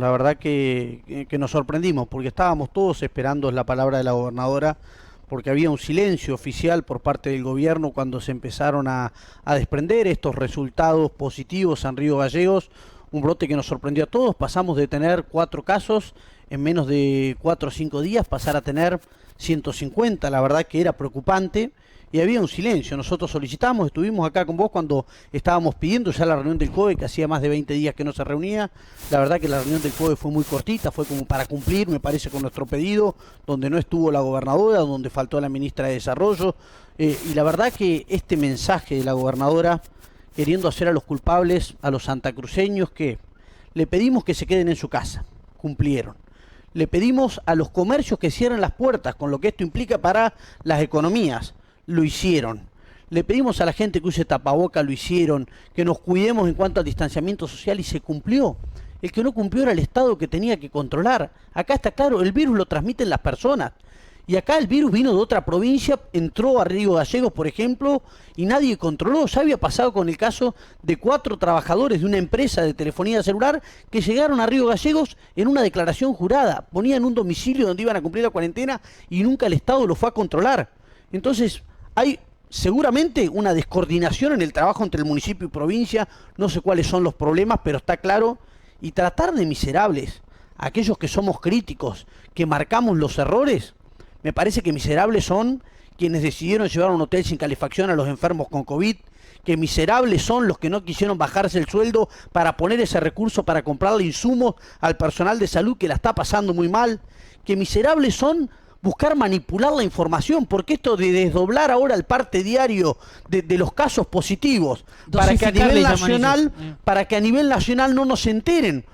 la verdad que nos sorprendimos, porque estábamos todos esperando la palabra de la gobernadora, porque había un silencio oficial por parte del gobierno cuando se empezaron a desprender estos resultados positivos en Río Gallegos, un brote que nos sorprendió a todos. Pasamos de tener 4 casos en menos de 4 o 5 días, pasar a tener 150, la verdad que era preocupante. Y había un silencio. Nosotros solicitamos, estuvimos acá con vos cuando estábamos pidiendo ya la reunión del COE, que hacía más de 20 días que no se reunía. La verdad que la reunión del COE fue muy cortita, fue como para cumplir, me parece, con nuestro pedido, donde no estuvo la gobernadora, donde faltó la ministra de Desarrollo. Y la verdad que este mensaje de la gobernadora, queriendo hacer a los culpables, a los santacruceños, que le pedimos que se queden en su casa, cumplieron. Le pedimos a los comercios que cierren las puertas, con lo que esto implica para las economías, lo hicieron. Le pedimos a la gente que use tapaboca, lo hicieron, que nos cuidemos en cuanto al distanciamiento social y se cumplió. El que no cumplió era el Estado, que tenía que controlar. Acá está claro, el virus lo transmiten las personas. Y acá el virus vino de otra provincia, entró a Río Gallegos, por ejemplo, y nadie controló. Ya había pasado con el caso de 4 trabajadores de una empresa de telefonía celular que llegaron a Río Gallegos en una declaración jurada. Ponían un domicilio donde iban a cumplir la cuarentena y nunca el Estado lo fue a controlar. Entonces, hay seguramente una descoordinación en el trabajo entre el municipio y provincia. No sé cuáles son los problemas, pero está claro. Y tratar de miserables a aquellos que somos críticos, que marcamos los errores, me parece que miserables son quienes decidieron llevar a un hotel sin calefacción a los enfermos con COVID, que miserables son los que no quisieron bajarse el sueldo para poner ese recurso para comprarle insumos al personal de salud que la está pasando muy mal, que miserables son buscar manipular la información, porque esto de desdoblar ahora el parte diario de los casos positivos para que a nivel nacional no nos enteren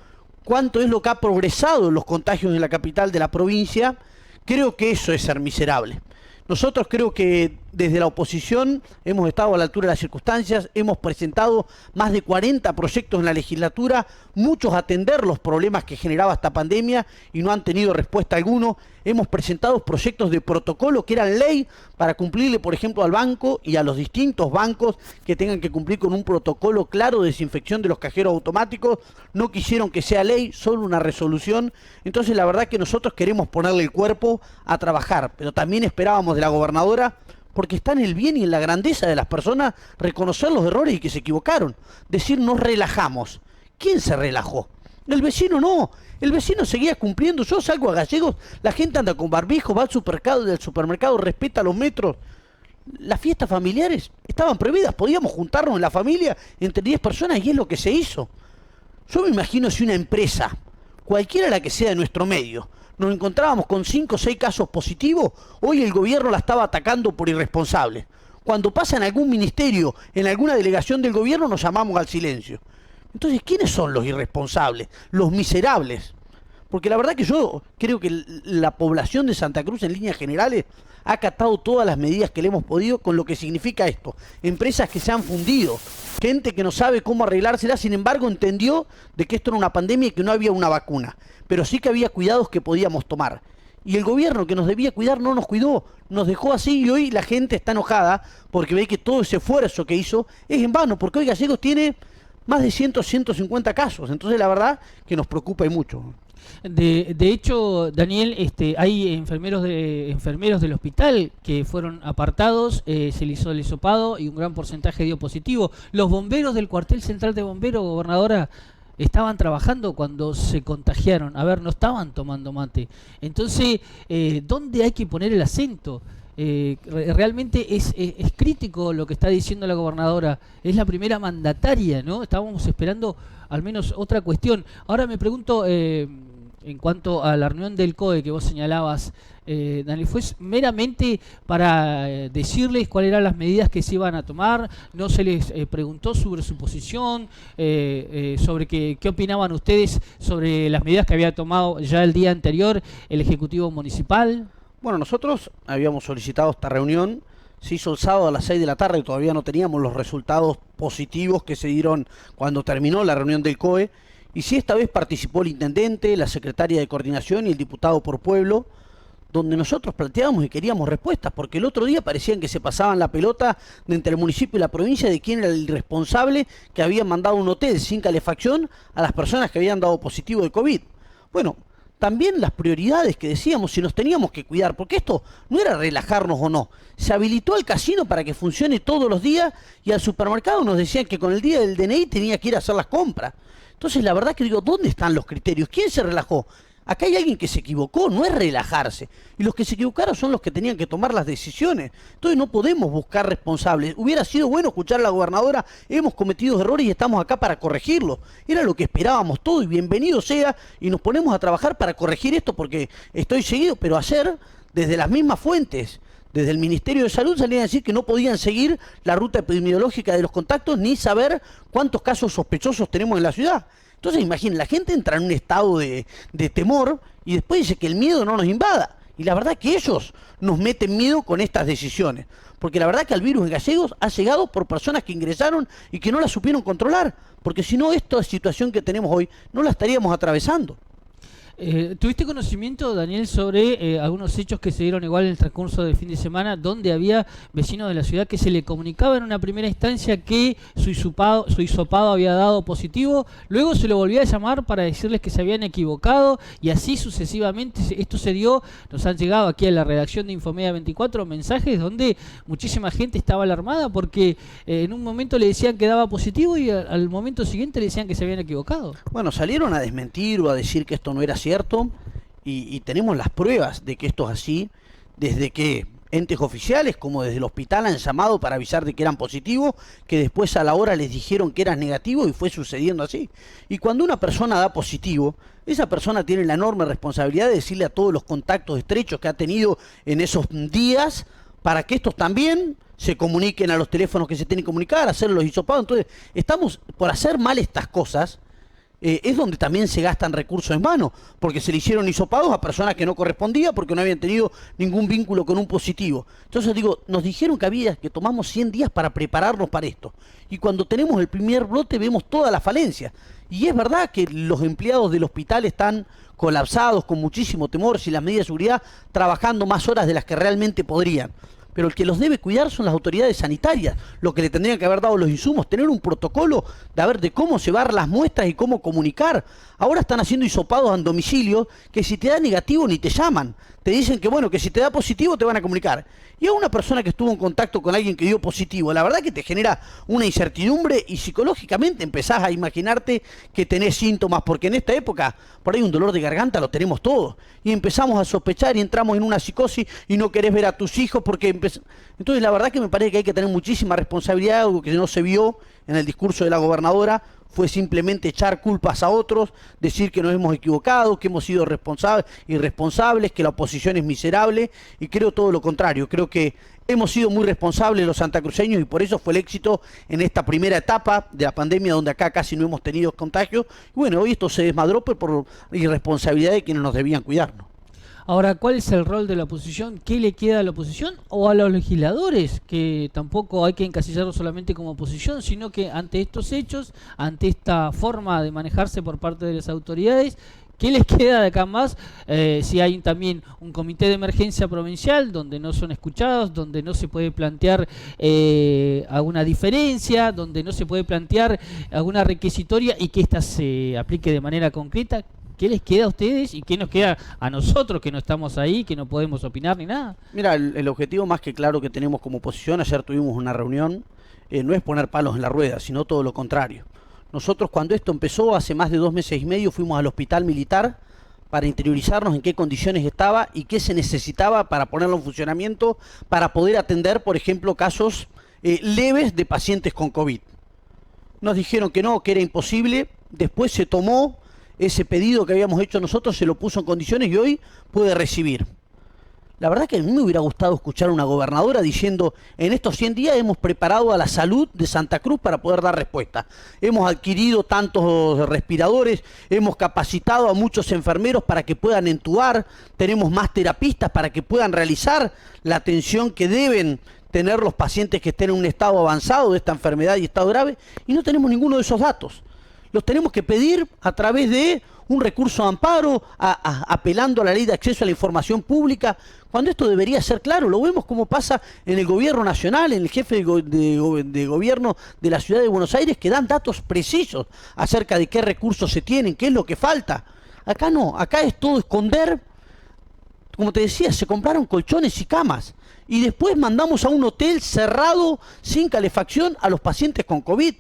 cuánto es lo que ha progresado los contagios en la capital de la provincia, creo que eso es ser miserable. Nosotros creo que desde la oposición hemos estado a la altura de las circunstancias, hemos presentado más de 40 proyectos en la legislatura, muchos a atender los problemas que generaba esta pandemia y no han tenido respuesta alguno. Hemos presentado proyectos de protocolo que eran ley para cumplirle, por ejemplo, al banco y a los distintos bancos que tengan que cumplir con un protocolo claro de desinfección de los cajeros automáticos. No quisieron que sea ley, solo una resolución. Entonces la verdad que nosotros queremos ponerle el cuerpo a trabajar, pero también esperábamos de la gobernadora, porque está en el bien y en la grandeza de las personas, reconocer los errores y que se equivocaron. Decir, nos relajamos. ¿Quién se relajó? El vecino no. El vecino seguía cumpliendo. Yo salgo a Gallegos, la gente anda con barbijo, va al supermercado, del supermercado respeta los metros. Las fiestas familiares estaban prohibidas. Podíamos juntarnos en la familia entre 10 personas y es lo que se hizo. Yo me imagino si una empresa, cualquiera la que sea de nuestro medio, nos encontrábamos con 5 o 6 casos positivos, hoy el gobierno la estaba atacando por irresponsable. Cuando pasa en algún ministerio, en alguna delegación del gobierno, nos llamamos al silencio. Entonces, ¿quiénes son los irresponsables? Los miserables. Porque la verdad que yo creo que la población de Santa Cruz, en líneas generales, ha acatado todas las medidas que le hemos podido, con lo que significa esto. Empresas que se han fundido, gente que no sabe cómo arreglársela, sin embargo entendió de que esto era una pandemia y que no había una vacuna, pero sí que había cuidados que podíamos tomar. Y el gobierno que nos debía cuidar no nos cuidó, nos dejó así y hoy la gente está enojada porque ve que todo ese esfuerzo que hizo es en vano, porque hoy Gallegos tiene más de 150 casos, entonces la verdad que nos preocupa y mucho. De hecho, Daniel, hay enfermeros del hospital que fueron apartados, se les hizo el hisopado y un gran porcentaje dio positivo. Los bomberos del cuartel central de bomberos, gobernadora, estaban trabajando cuando se contagiaron. A ver, no estaban tomando mate. Entonces, ¿dónde hay que poner el acento? Realmente es crítico lo que está diciendo la gobernadora. Es la primera mandataria, ¿no? Estábamos esperando al menos otra cuestión. Ahora me pregunto, en cuanto a la reunión del COE que vos señalabas, Daniel, ¿fue meramente para decirles cuáles eran las medidas que se iban a tomar? ¿No se les preguntó sobre su posición, sobre qué opinaban ustedes sobre las medidas que había tomado ya el día anterior el Ejecutivo Municipal? Bueno, nosotros habíamos solicitado esta reunión, se hizo el sábado a las 6 de la tarde y todavía no teníamos los resultados positivos que se dieron cuando terminó la reunión del COE. Y sí, esta vez participó el intendente, la secretaria de coordinación y el diputado por pueblo, donde nosotros planteábamos y queríamos respuestas, porque el otro día parecían que se pasaban la pelota de entre el municipio y la provincia de quién era el responsable que había mandado un hotel sin calefacción a las personas que habían dado positivo de COVID. Bueno, también las prioridades que decíamos, si nos teníamos que cuidar, porque esto no era relajarnos o no. Se habilitó el casino para que funcione todos los días y al supermercado nos decían que con el día del DNI tenía que ir a hacer las compras. Entonces la verdad que digo, ¿dónde están los criterios? ¿Quién se relajó? Acá hay alguien que se equivocó, no es relajarse. Y los que se equivocaron son los que tenían que tomar las decisiones. Entonces no podemos buscar responsables. Hubiera sido bueno escuchar a la gobernadora, hemos cometido errores y estamos acá para corregirlos. Era lo que esperábamos todo y bienvenido sea. Y nos ponemos a trabajar para corregir esto porque estoy seguido. Pero ayer, desde las mismas fuentes, desde el Ministerio de Salud salían a decir que no podían seguir la ruta epidemiológica de los contactos ni saber cuántos casos sospechosos tenemos en la ciudad. Entonces imaginen, la gente entra en un estado de temor y después dice que el miedo no nos invada. Y la verdad que ellos nos meten miedo con estas decisiones. Porque la verdad que el virus en Gallegos ha llegado por personas que ingresaron y que no la supieron controlar. Porque si no, esta situación que tenemos hoy no la estaríamos atravesando. ¿Tuviste conocimiento, Daniel, sobre algunos hechos que se dieron igual en el transcurso del fin de semana, donde había vecinos de la ciudad que se le comunicaba en una primera instancia que su hisopado había dado positivo, luego se lo volvía a llamar para decirles que se habían equivocado y así sucesivamente? Esto se dio, nos han llegado aquí a la redacción de Infomedia 24 mensajes donde muchísima gente estaba alarmada porque en un momento le decían que daba positivo y al momento siguiente le decían que se habían equivocado. Bueno, salieron a desmentir o a decir que esto no era cierto y tenemos las pruebas de que esto es así, desde que entes oficiales como desde el hospital han llamado para avisar de que eran positivos, que después a la hora les dijeron que eran negativos y fue sucediendo así. Y cuando una persona da positivo, esa persona tiene la enorme responsabilidad de decirle a todos los contactos estrechos que ha tenido en esos días para que estos también se comuniquen a los teléfonos que se tienen que comunicar, hacer los hisopados. Entonces, estamos por hacer mal estas cosas. Es donde también se gastan recursos en vano, porque se le hicieron hisopados a personas que no correspondía porque no habían tenido ningún vínculo con un positivo. Entonces digo, nos dijeron que tomamos 100 días para prepararnos para esto. Y cuando tenemos el primer brote vemos toda la falencia. Y es verdad que los empleados del hospital están colapsados, con muchísimo temor, sin las medidas de seguridad, trabajando más horas de las que realmente podrían. Pero el que los debe cuidar son las autoridades sanitarias, lo que le tendrían que haber dado los insumos, tener un protocolo de cómo llevar las muestras y cómo comunicar. Ahora están haciendo hisopados en domicilio que si te da negativo ni te llaman. Te dicen que bueno, que si te da positivo te van a comunicar. Y a una persona que estuvo en contacto con alguien que dio positivo, la verdad que te genera una incertidumbre y psicológicamente empezás a imaginarte que tenés síntomas, porque en esta época por ahí un dolor de garganta lo tenemos todos. Y empezamos a sospechar y entramos en una psicosis y no querés ver a tus hijos porque Entonces la verdad que me parece que hay que tener muchísima responsabilidad, algo que no se vio en el discurso de la gobernadora. Fue simplemente echar culpas a otros, decir que nos hemos equivocado, que hemos sido irresponsables, que la oposición es miserable, y creo todo lo contrario. Creo que hemos sido muy responsables los santacruceños y por eso fue el éxito en esta primera etapa de la pandemia, donde acá casi no hemos tenido contagios. Y bueno, hoy esto se desmadró por irresponsabilidad de quienes nos debían cuidarnos. Ahora, ¿cuál es el rol de la oposición? ¿Qué le queda a la oposición o a los legisladores? Que tampoco hay que encasillarlos solamente como oposición, sino que ante estos hechos, ante esta forma de manejarse por parte de las autoridades, ¿qué les queda de acá más? Si hay también un comité de emergencia provincial donde no son escuchados, donde no se puede plantear alguna diferencia, donde no se puede plantear alguna requisitoria y que ésta se aplique de manera concreta. ¿Qué les queda a ustedes y qué nos queda a nosotros que no estamos ahí, que no podemos opinar ni nada? Mira, el objetivo más que claro que tenemos como oposición, ayer tuvimos una reunión, no es poner palos en la rueda, sino todo lo contrario. Nosotros cuando esto empezó, hace más de 2 meses y medio, fuimos al hospital militar para interiorizarnos en qué condiciones estaba y qué se necesitaba para ponerlo en funcionamiento, para poder atender, por ejemplo, casos leves de pacientes con COVID. Nos dijeron que no, que era imposible, después se tomó ese pedido que habíamos hecho nosotros, se lo puso en condiciones y hoy puede recibir. La verdad que a mí me hubiera gustado escuchar a una gobernadora diciendo, en estos 100 días hemos preparado a la salud de Santa Cruz para poder dar respuesta. Hemos adquirido tantos respiradores, hemos capacitado a muchos enfermeros para que puedan entubar, tenemos más terapistas para que puedan realizar la atención que deben tener los pacientes que estén en un estado avanzado de esta enfermedad y estado grave, y no tenemos ninguno de esos datos. Los tenemos que pedir a través de un recurso de amparo, apelando a la ley de acceso a la información pública, cuando esto debería ser claro. Lo vemos como pasa en el gobierno nacional, en el jefe de gobierno de la ciudad de Buenos Aires, que dan datos precisos acerca de qué recursos se tienen, qué es lo que falta. Acá no, acá es todo esconder. Como te decía, se compraron colchones y camas. Y después mandamos a un hotel cerrado, sin calefacción, a los pacientes con COVID.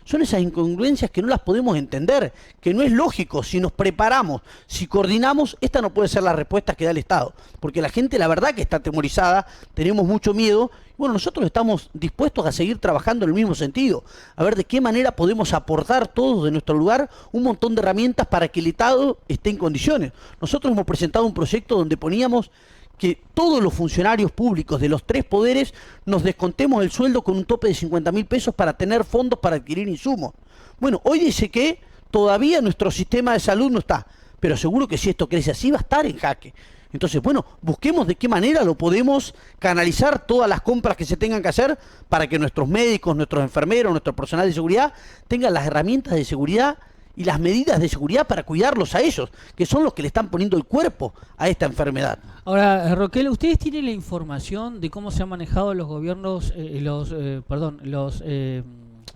Son esas incongruencias que no las podemos entender, que no es lógico. Si nos preparamos, si coordinamos, esta no puede ser la respuesta que da el Estado. Porque la gente, la verdad que está atemorizada, tenemos mucho miedo. Bueno, nosotros estamos dispuestos a seguir trabajando en el mismo sentido. A ver de qué manera podemos aportar todos de nuestro lugar un montón de herramientas para que el Estado esté en condiciones. Nosotros hemos presentado un proyecto donde poníamos que todos los funcionarios públicos de los 3 poderes nos descontemos el sueldo con un tope de 50.000 pesos para tener fondos para adquirir insumos. Bueno, hoy dice que todavía nuestro sistema de salud no está, pero seguro que si esto crece así va a estar en jaque. Entonces, bueno, busquemos de qué manera lo podemos canalizar todas las compras que se tengan que hacer para que nuestros médicos, nuestros enfermeros, nuestro personal de seguridad tengan las herramientas de seguridad y las medidas de seguridad para cuidarlos a ellos, que son los que le están poniendo el cuerpo a esta enfermedad. Ahora, Roquel, ¿ustedes tienen la información de cómo se han manejado los gobiernos, el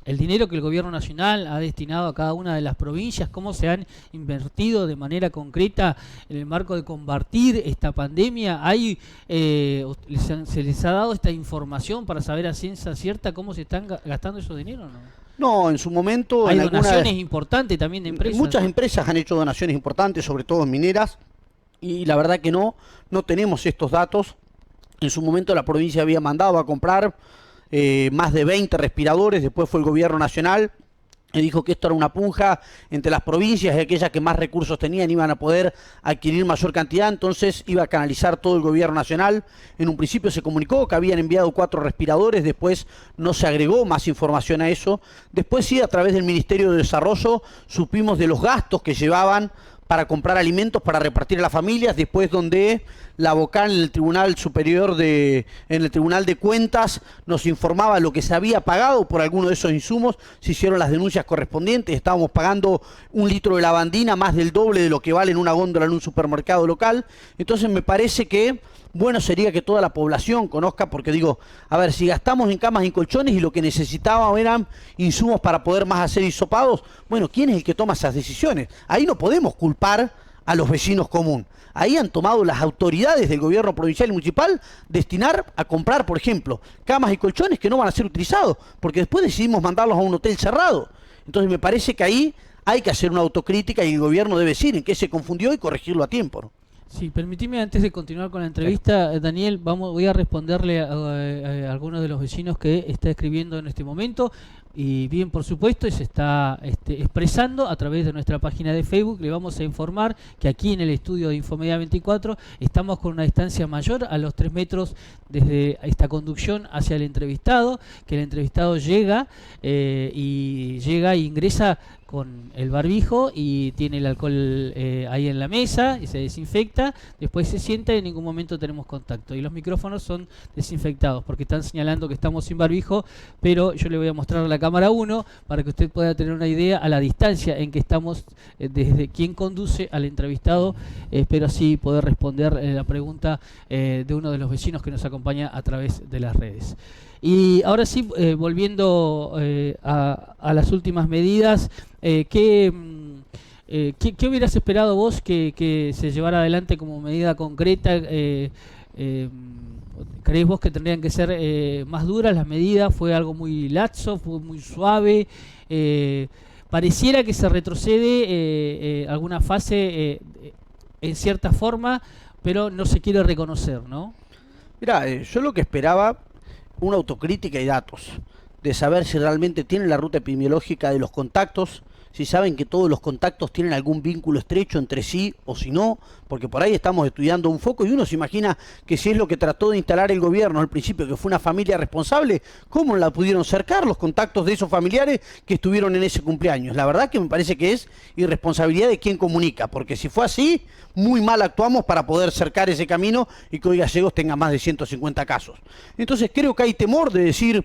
dinero que el gobierno nacional ha destinado a cada una de las provincias, cómo se han invertido de manera concreta en el marco de combatir esta pandemia? ¿Se les ha dado esta información para saber a ciencia cierta cómo se están gastando esos dinero o no? No, en su momento... Hay donaciones importantes también de empresas. Muchas empresas han hecho donaciones importantes, sobre todo en mineras, y la verdad que no tenemos estos datos. En su momento la provincia había mandado a comprar más de 20 respiradores, después fue el gobierno nacional y dijo que esto era una puja entre las provincias y aquellas que más recursos tenían iban a poder adquirir mayor cantidad, entonces iba a canalizar todo el gobierno nacional. En un principio se comunicó que habían enviado 4 respiradores, después no se agregó más información a eso. Después sí, a través del Ministerio de Desarrollo supimos de los gastos que llevaban para comprar alimentos para repartir a las familias, después donde la vocal en el Tribunal Superior en el Tribunal de Cuentas nos informaba lo que se había pagado por alguno de esos insumos, se hicieron las denuncias correspondientes, estábamos pagando 1 litro de lavandina más del doble de lo que vale en una góndola en un supermercado local. Entonces me parece que bueno sería que toda la población conozca, porque digo, a ver, si gastamos en camas y colchones y lo que necesitábamos eran insumos para poder más hacer hisopados, bueno, ¿quién es el que toma esas decisiones? Ahí no podemos culpar a los vecinos común. Ahí han tomado las autoridades del gobierno provincial y municipal destinar a comprar, por ejemplo, camas y colchones que no van a ser utilizados, porque después decidimos mandarlos a un hotel cerrado. Entonces me parece que ahí hay que hacer una autocrítica y el gobierno debe decir en qué se confundió y corregirlo a tiempo, ¿no? Sí, permitime antes de continuar con la entrevista, Daniel, voy a responderle a algunos de los vecinos que está escribiendo en este momento. Y bien, por supuesto, se está expresando a través de nuestra página de Facebook. Le vamos a informar que aquí en el estudio de Infomedia 24 estamos con una distancia mayor a los 3 metros desde esta conducción hacia el entrevistado, que el entrevistado llega e ingresa con el barbijo y tiene el alcohol ahí en la mesa y se desinfecta, después se sienta y en ningún momento tenemos contacto. Y los micrófonos son desinfectados porque están señalando que estamos sin barbijo, pero yo le voy a mostrar la cámara 1 para que usted pueda tener una idea a la distancia en que estamos desde quien conduce al entrevistado. Espero así poder responder la pregunta de uno de los vecinos que nos acompaña a través de las redes. Y ahora sí, volviendo a las últimas medidas, ¿qué hubieras esperado vos que se llevara adelante como medida concreta? ¿Crees vos que tendrían que ser más duras las medidas? ¿Fue algo muy laxo? ¿Fue muy suave? Pareciera que se retrocede alguna fase en cierta forma, pero no se quiere reconocer, ¿no? Mirá, yo lo que esperaba, una autocrítica y datos, de saber si realmente tienen la ruta epidemiológica de los contactos, si saben que todos los contactos tienen algún vínculo estrecho entre sí o si no, porque por ahí estamos estudiando un foco y uno se imagina que si es lo que trató de instalar el gobierno al principio, que fue una familia responsable, ¿cómo la pudieron cercar los contactos de esos familiares que estuvieron en ese cumpleaños? La verdad que me parece que es irresponsabilidad de quien comunica, porque si fue así, muy mal actuamos para poder cercar ese camino y que hoy Gallegos tenga más de 150 casos. Entonces creo que hay temor de decir...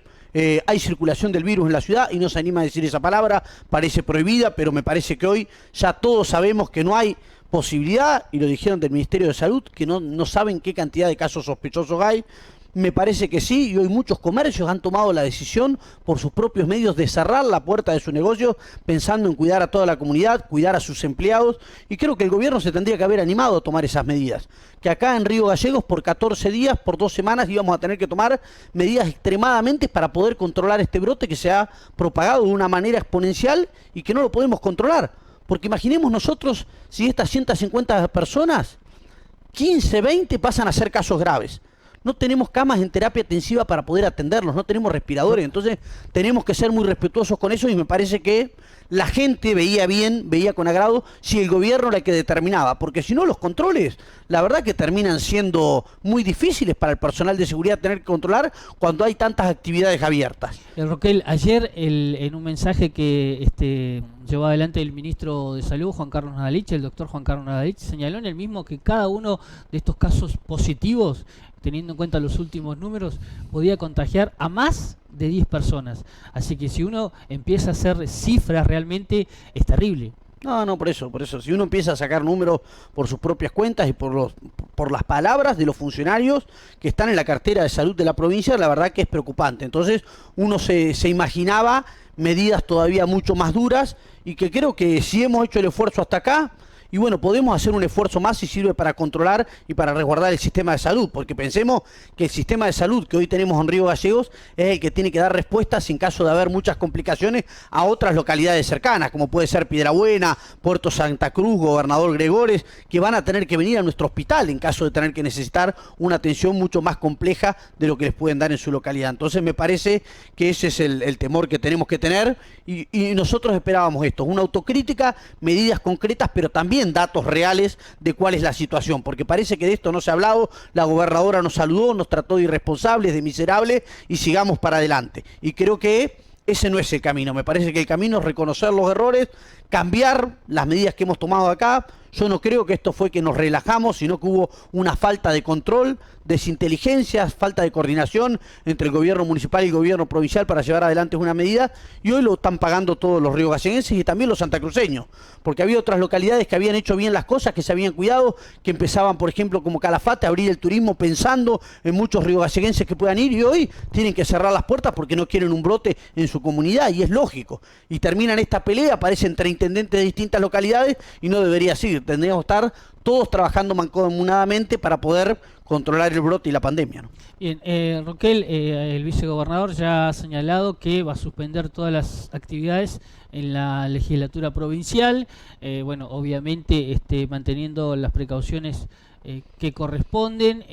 hay circulación del virus en la ciudad y no se anima a decir esa palabra, parece prohibida, pero me parece que hoy ya todos sabemos que no hay posibilidad, y lo dijeron del Ministerio de Salud, que no saben qué cantidad de casos sospechosos hay. Me parece que sí, y hoy muchos comercios han tomado la decisión por sus propios medios de cerrar la puerta de su negocio pensando en cuidar a toda la comunidad, cuidar a sus empleados, y creo que el gobierno se tendría que haber animado a tomar esas medidas. Que acá en Río Gallegos por 14 días, por 2 semanas íbamos a tener que tomar medidas extremadamente para poder controlar este brote que se ha propagado de una manera exponencial y que no lo podemos controlar. Porque imaginemos nosotros si estas 150 personas, 15, 20 pasan a ser casos graves. No tenemos camas en terapia intensiva para poder atenderlos, no tenemos respiradores, entonces tenemos que ser muy respetuosos con eso y me parece que la gente veía bien, veía con agrado si el gobierno era el que determinaba, porque si no los controles, la verdad que terminan siendo muy difíciles para el personal de seguridad tener que controlar cuando hay tantas actividades abiertas. Roquel, ayer en un mensaje que llevó adelante el ministro de Salud, Juan Carlos Nadalich, el doctor Juan Carlos Nadalich, señaló en el mismo que cada uno de estos casos positivos, teniendo en cuenta los últimos números, podía contagiar a más de 10 personas. Así que si uno empieza a hacer cifras realmente es terrible. No, por eso. Si uno empieza a sacar números por sus propias cuentas y por las palabras de los funcionarios que están en la cartera de salud de la provincia, la verdad que es preocupante. Entonces uno se imaginaba medidas todavía mucho más duras y que creo que si hemos hecho el esfuerzo hasta acá, y bueno, podemos hacer un esfuerzo más si sirve para controlar y para resguardar el sistema de salud, porque pensemos que el sistema de salud que hoy tenemos en Río Gallegos es el que tiene que dar respuestas en caso de haber muchas complicaciones a otras localidades cercanas, como puede ser Piedrabuena, Puerto Santa Cruz, Gobernador Gregores, que van a tener que venir a nuestro hospital en caso de tener que necesitar una atención mucho más compleja de lo que les pueden dar en su localidad. Entonces me parece que ese es el temor que tenemos que tener y nosotros esperábamos esto, una autocrítica, medidas concretas, pero también datos reales de cuál es la situación, porque parece que de esto no se ha hablado. La gobernadora nos saludó, nos trató de irresponsables, de miserables, y sigamos para adelante. Y creo que ese no es el camino. Me parece que el camino es reconocer los errores, cambiar las medidas que hemos tomado acá. Yo no creo que esto fue que nos relajamos, sino que hubo una falta de control, desinteligencia, falta de coordinación entre el gobierno municipal y el gobierno provincial para llevar adelante una medida, y hoy lo están pagando todos los riogalleguenses y también los santacruceños, porque había otras localidades que habían hecho bien las cosas, que se habían cuidado, que empezaban, por ejemplo, como Calafate, a abrir el turismo pensando en muchos riogalleguenses que puedan ir, y hoy tienen que cerrar las puertas porque no quieren un brote en su comunidad, y es lógico. Y terminan esta pelea, aparecen 3 intendentes de distintas localidades, y no debería ser. Tendríamos que estar todos trabajando mancomunadamente para poder controlar el brote y la pandemia, ¿no? Bien, Roquel, el vicegobernador ya ha señalado que va a suspender todas las actividades en la legislatura provincial, bueno, obviamente manteniendo las precauciones que corresponden.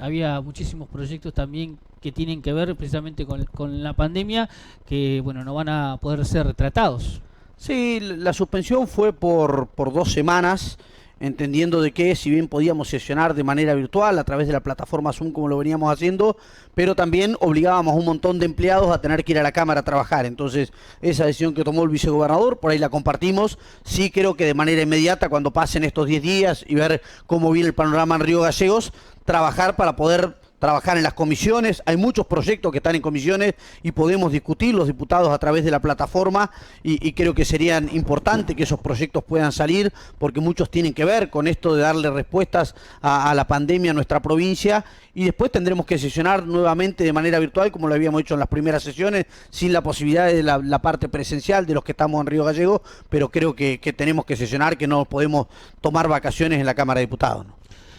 Había muchísimos proyectos también que tienen que ver precisamente con la pandemia, que bueno, no van a poder ser tratados. Sí, la suspensión fue por 2 semanas, entendiendo de que si bien podíamos sesionar de manera virtual a través de la plataforma Zoom como lo veníamos haciendo, pero también obligábamos a un montón de empleados a tener que ir a la Cámara a trabajar. Entonces esa decisión que tomó el vicegobernador, por ahí la compartimos. Sí creo que de manera inmediata, cuando pasen estos 10 días y ver cómo viene el panorama en Río Gallegos, trabajar para poder trabajar en las comisiones. Hay muchos proyectos que están en comisiones y podemos discutir los diputados a través de la plataforma y creo que serían importantes que esos proyectos puedan salir, porque muchos tienen que ver con esto de darle respuestas a la pandemia en nuestra provincia, y después tendremos que sesionar nuevamente de manera virtual como lo habíamos hecho en las primeras sesiones, sin la posibilidad de la parte presencial de los que estamos en Río Gallegos, pero creo que tenemos que sesionar, que no podemos tomar vacaciones en la Cámara de Diputados, ¿no?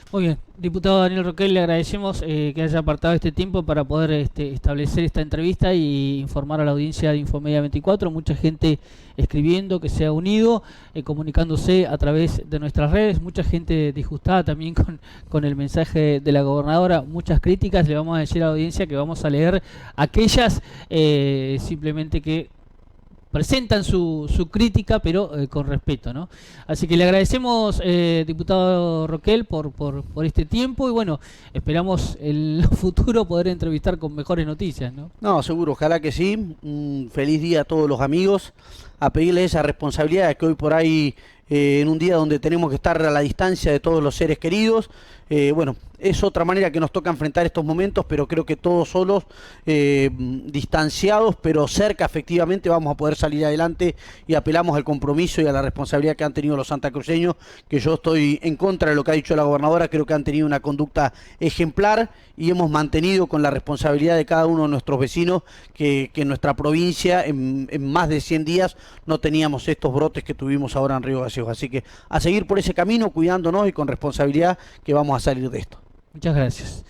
Muy bien, diputado Daniel Roquel, le agradecemos que haya apartado este tiempo para poder establecer esta entrevista y informar a la audiencia de Infomedia 24. Mucha gente escribiendo, que se ha unido, comunicándose a través de nuestras redes, mucha gente disgustada también con el mensaje de la gobernadora, muchas críticas. Le vamos a decir a la audiencia que vamos a leer aquellas simplemente que presentan su crítica, pero con respeto, ¿no? Así que le agradecemos, diputado Roquel, por este tiempo, y bueno, esperamos en el futuro poder entrevistar con mejores noticias, ¿no? No, seguro, ojalá que sí. Un feliz día a todos los amigos, a pedirles esa responsabilidad que hoy por ahí, en un día donde tenemos que estar a la distancia de todos los seres queridos, bueno, es otra manera que nos toca enfrentar estos momentos, pero creo que todos solos, distanciados, pero cerca efectivamente vamos a poder salir adelante, y apelamos al compromiso y a la responsabilidad que han tenido los santacruceños, que yo estoy en contra de lo que ha dicho la gobernadora. Creo que han tenido una conducta ejemplar y hemos mantenido con la responsabilidad de cada uno de nuestros vecinos que en nuestra provincia en más de 100 días no teníamos estos brotes que tuvimos ahora en Río Gallegos. Así que a seguir por ese camino, cuidándonos y con responsabilidad, que vamos a salir de esto. Muchas gracias.